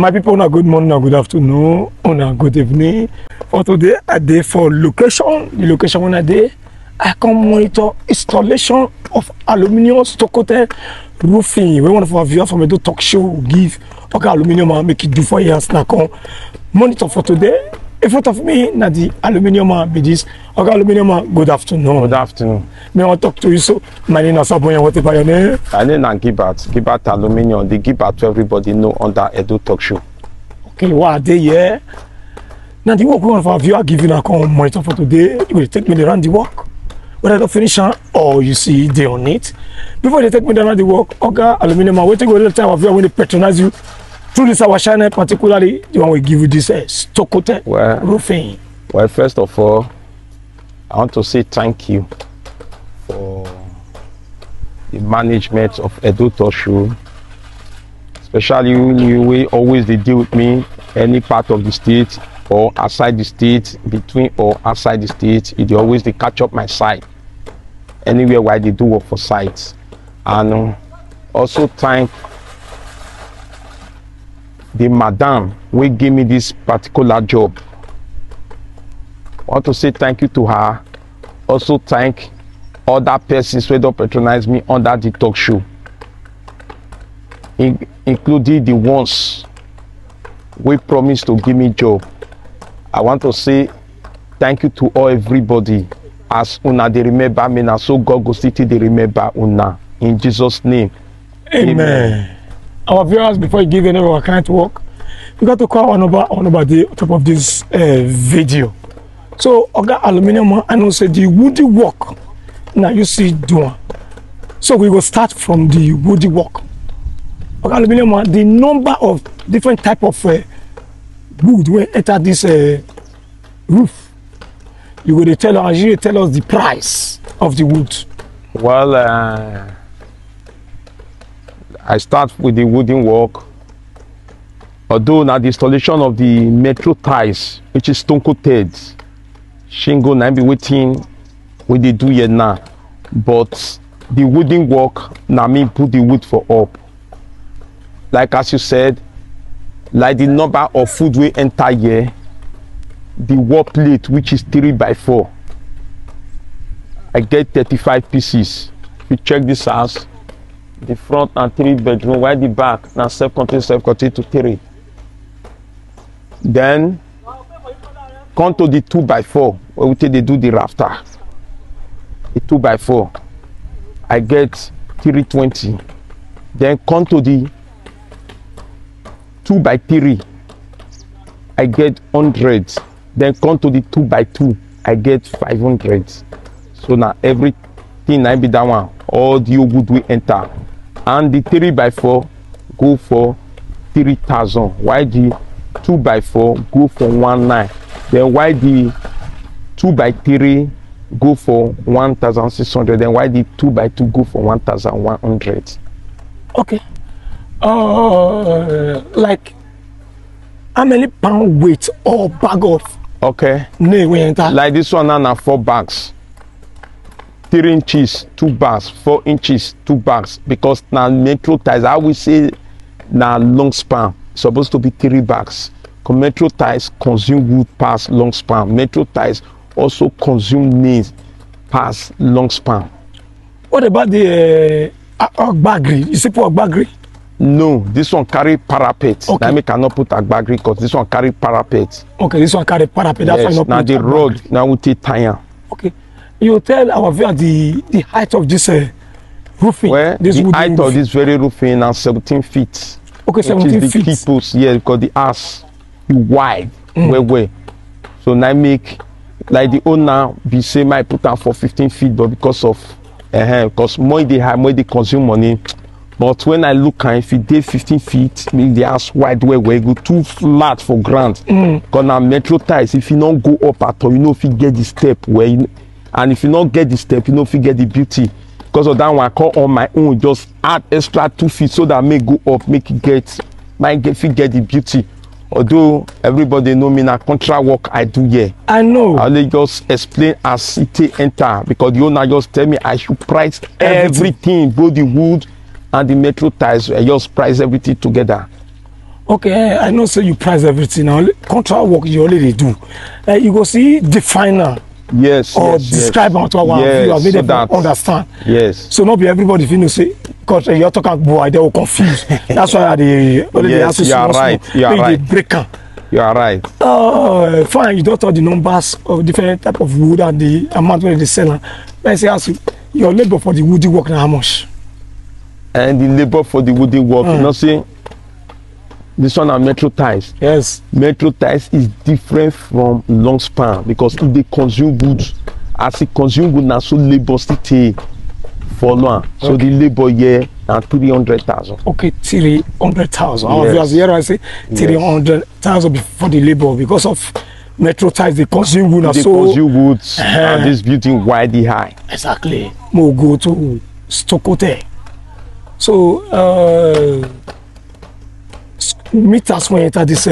My people, na good morning, na good afternoon, na good evening. For today, I dey for location. The location when I dey, I come monitor installation of aluminium stucco roofing. We one of our viewers from Edo talk show give okay aluminium and make it do for years. Now come monitor for today. In front of me, na the aluminium man be this. Okay, aluminium man, good afternoon. Good afternoon. May I want to talk to you? So, my name is Saboyan. What about your name? My name is Gilbert Aluminium. They give out to everybody know under Edo talk show. Okay, what are they here? Now the work one of our viewers giving a come monitor for today. You will take me around the work. Whether I finish or you see they on it. Before they take me around the work, okay, aluminium man, wait till go time our viewer when they patronize you. Through this our channel, particularly the one we give you this stucco roofing. Well, first of all, I want to say thank you for the management of Edo Talk Show, especially you will always deal with me any part of the state or outside the state, between or outside the state. They always they catch up my side anywhere where they do work for sites, and also thank the madam who gave me this particular job. I want to say thank you to her. Also thank other persons who don't patronize me under the talk show, including the ones who promised to give me job. I want to say thank you to all everybody. As una they remember me now, so God go still they remember una. In Jesus' name. Amen. Our viewers, before you give any our kind work, you got to call on about the top of this video. So, Oga Aluminium, I know say the woody work. Now you see doing. So we will start from the woody work. Oga Aluminium, the number of different type of wood when enter this roof. You will tell us the price of the wood. Well, I start with the wooden work. Although now the installation of the metro ties, which is stone coated, shingle now be waiting what they do here now. But the wooden work now me put the wood for up. Like as you said, like the number of food we enter here, the wall plate which is 3x4. I get 35 pieces. If you check this house, the front and 3 bedroom, while the back now self-contained to 3. Then come to the 2x4 where we take they do the rafter. The 2x4, I get 320. Then come to the 2x3, I get 100. Then come to the 2x2, I get 500. So now everything I be that one, all the wood we enter. And the 3x4 go for 3,000. Why the 2x4 go for 19? Then why the 2x3 go for 1,600? Then why the 2x2 go for 1,100? Okay. Like how many pound weight or bag of? Okay. We enter. Like this one now 4 bags. 3 inches, 2 bags, 4 inches, 2 bags. Because now metro ties, I will say now long span, supposed to be 3 bags. Because metro ties consume wood past long span. Metro ties also consume nails past long span. What about the bagri? You see for bagri? No, this one carry parapet. Okay. I cannot put a bagri because this one carry parapet. Okay, this one carry parapet. That's yes, why not now the road now we take tire. Okay. You tell our viewer the height of this roofing. Well, this the height of this very roofing now 17 feet. Okay, 17 feet. The key post, yeah, because the ass is wide, way. So now make like the owner be say might put down for 15 feet, but because of because more they have more they consume money. But when I look at if it did 15 feet, make the ass wide where go too flat for ground. Because now metro ties, if you don't go up at all, you know if you get the step where you. And if you not get the step, you know if you get the beauty. Because of that one, I call on my own, just add extra 2 feet so that I may go up, make it get the beauty. Although everybody know me now, contract work I do here. I know. I'll just explain as it enter because the owner just tell me I should price everything, both the wood and the metro ties. I just price everything together. Okay, I know. So you price everything now. Contract work you already do. You go see definer. Yes. Or yes, describe yes. unto our viewer, make them understand. Yes. So not be everybody if you know say because you're talking boy, they will confuse. That's why they already Yes, ask you are right. You are right. Break am. You are right. Fine, you don't know the numbers of different type of wood and the amount where they sell. Let's say ask you, your labor for the woody work now how much? And the labor for the woody work, you know, see, this one are metro ties. Yes. Metro ties is different from long span because if they consume wood, as it consume wood, now so labor still take for long. So the labor here na 300,000. Okay, 300,000. Yes. Here I say 300,000 for the labor because of metro ties they consume wood. They so consume woods and this building wide high. Exactly. We'll go to Stokote. So meters when you enter this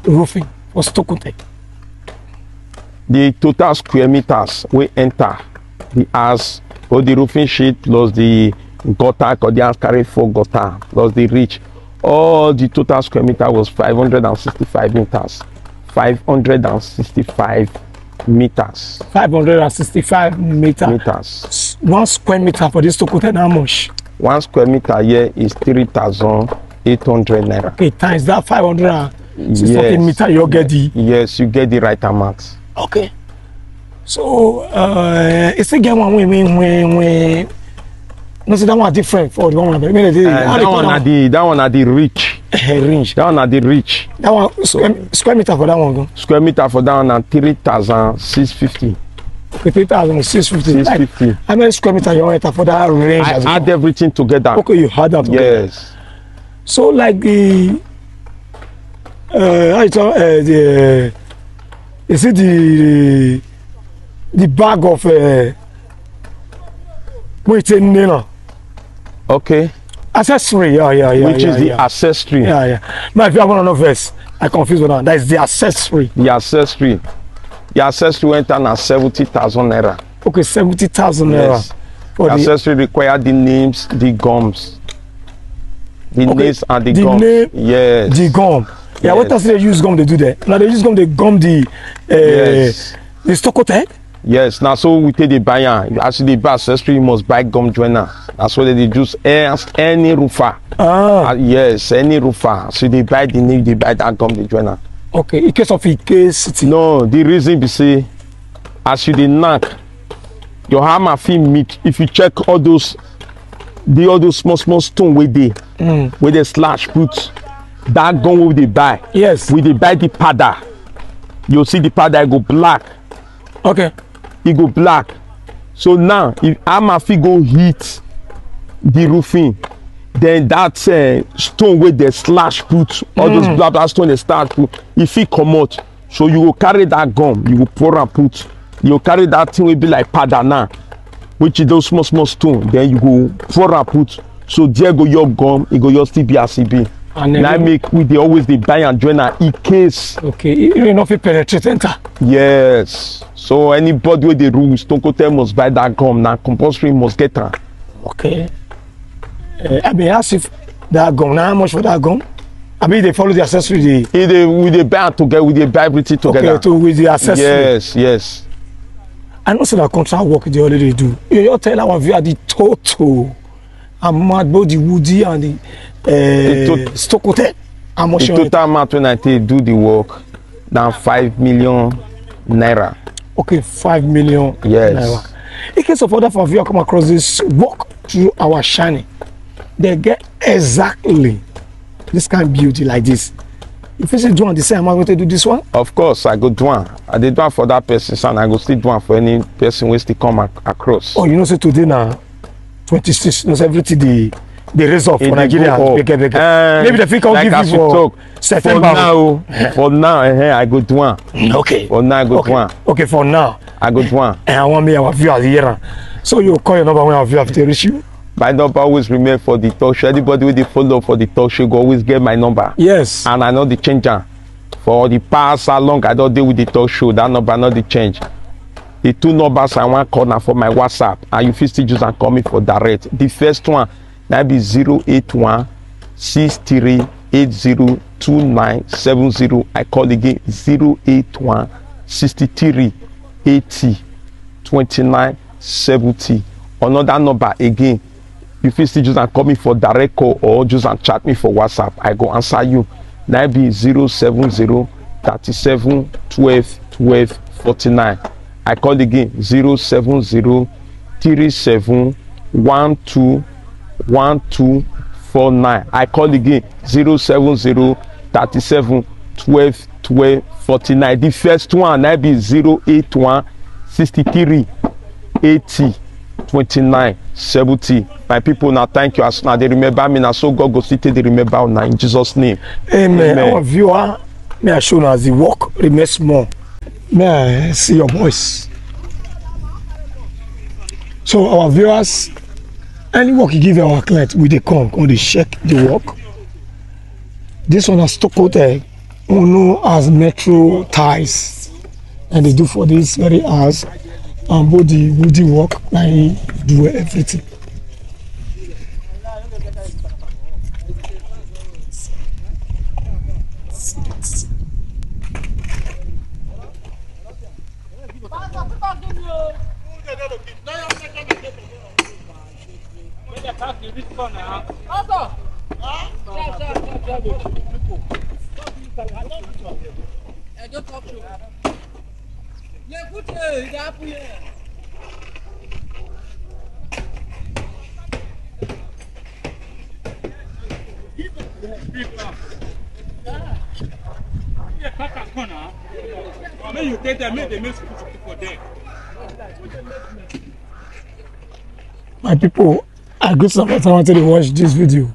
roofing for Stokote. The total square meters we enter the house or the roofing sheet plus the gutter, because the house carry 4 gutter plus the reach. All the total square meter was 565 meters. 565 meters. 565 meters. 1 square meter for this Stokote, how much? 1 square meter here is 3,800 naira. Okay, times that 560 meter, you get the. Yes, you get the right amount. Okay. So it's a game when no, see that one different for the one. That one at the reach. Range. That one at the reach. That one square meter for that one. Go. Square meter for that one at 3,650. Okay, 3,650. 650. Like, how many square meter you want for that range? I add everything together. Okay, you had that together. Yes. So like the is it the bag of okay. Accessory, yeah. Which is the accessory. Yeah. Now if you have one of us, I confuse with that. That is the accessory. The accessory. The accessory went on at 70,000 naira. Okay, 70,000 naira. Yes. The accessory require the names, the gums. The names and the gums. Name, yes. The gum. Yeah, yes. What does they use gum to do that? Now they use gum, they gum the Stokote. Yes, now so we take the buyer. As they buy accessory, you must buy gum joiner. That's why they use any roofer. Yes, any roofer. So they buy the name, they buy that gum, the joiner. Okay, in case of a case. No, the reason be say, as you dey knock, your hammer fit meet. If you check all those small stone where they slash put that gum we they buy. Yes. We they buy the powder. You see the powder it go black. Okay. It go black. So now if hammer fit go hit the roofing, then that stone where they slash put all those blah stone they start put, if it come out, so you will carry that gum, you will pour and put, you will carry that thing will be like powder now, which is those small stone, then you go pour and put, so there go your gum, it go your still be as it be. And I make we they always they buy and join in case. Okay, you know if it penetrate enter. Yes. So anybody with the rules, Stokote must buy that gum now, compulsory must get her. Okay. I mean, ask if that gum, now how much for that gum? I mean, they follow the accessory. We they buy together, we they buy everything together. Okay, with the accessory. Yes. I know so that contract work they already do. You tell our viewer the total amount, both the woody and the Stokote. How much? The total amount when I do the work, now 5 million naira. Okay, 5 million naira. In case of other for viewer come across this walk through our shining, they get exactly this kind of beauty like this. If you say do one the same, am I going to do this one? Of course, I go do one. I did one for that person, and I go still do one for any person who still come across. Oh, you know, say today now 26. Knows everything the raise off for Nigeria. Maybe the figure like give you for September. For now, I go do one. Okay. For now, I go do one. Okay, for now. I go do one. And I want me our viewers here. So you call your number when our viewers to reach you. My number always remain for the talk show. Anybody with the follow for the talk show go always get my number. Yes. And I know the changer. For the past how long I don't deal with the talk show, that number not the change. The 2 numbers I want call now for my WhatsApp, and you feel still use and call me for direct. The first one that be 081 63 802970. I call again 081 63 80 29 70. Another number again, if you still just call me for direct call or just chat me for WhatsApp, I go answer you. That be 070 37 12 12 49. I call again 070 37 12 12 49. I call again 070 37 12 12 49. The first one that be 081 63 80 29 70. My people, now thank you. As now they remember me now, so God go see they remember now in Jesus' name. Amen. Our viewer, may I show as the work remains more. May I see your voice. So our viewers, any work you give our client, we they come they check the work. This one has stucco known as metro ties, and they do for this very hours. And both the woody work, I do everything. My people, I greet some I wanted to watch this video.